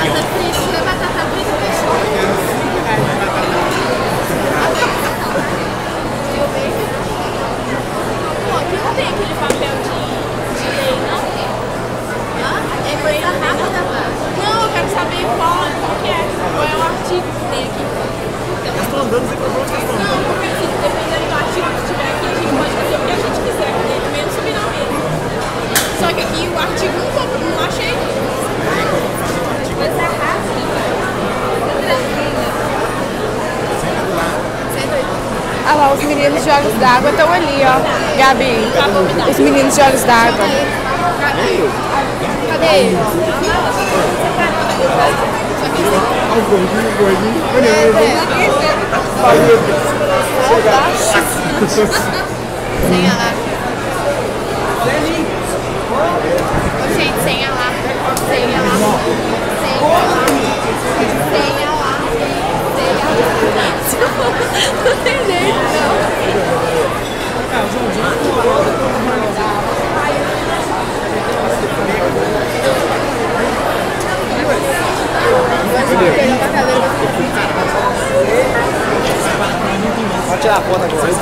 Batata frita, batata frita Pô, aqui não tem aquele papel de lei, não? É coisa rápida, não, eu quero saber qual que é. Qual é o artigo que tem aqui. Eles estão andando sem problema, vocês estão andando. Não, porque assim, dependendo do artigo que tiver aqui, a gente pode fazer o que a gente quiser, menos subir na mesa. Só que aqui o artigo não achei. Mas é rápido. Ah lá, os meninos de olhos d'água estão ali, ó. Gabi, os meninos de olhos d'água. Cadê eles? Olha o gordinho. Senha lá. Gente, senha lá. Senha lá. Senha lá. Não tem jeito, não. Pode tirar a foto agora.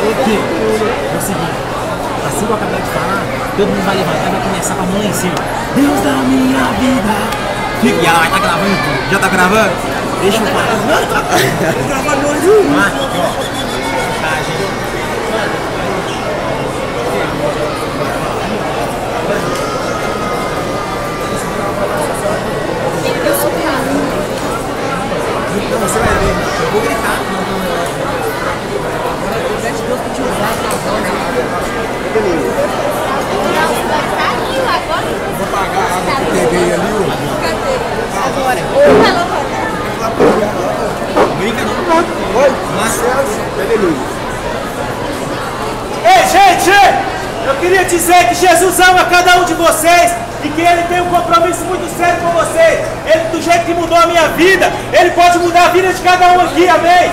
Aqui, é o seguinte, assim que eu acabei de falar, todo mundo vai levantar e vai começar com a mão lá em cima. Deus da minha vida. E ela vai estar gravando tudo. Já tá gravando? Deixa eu falar. Vou gravar hoje. Aqui, ó. Tá, gente. Então você vai ver, eu vou gritar. Deus pra te usar pra voz. Beleza. Vou pagar a água que eu peguei ali, ó. Agora. Brinca não. Oi? Beleza. Ei, gente! Eu queria dizer que Jesus ama cada um de vocês e que Ele tem um compromisso muito sério com vocês. Ele, do jeito que mudou a minha vida, Ele pode mudar a vida de cada um aqui, amém?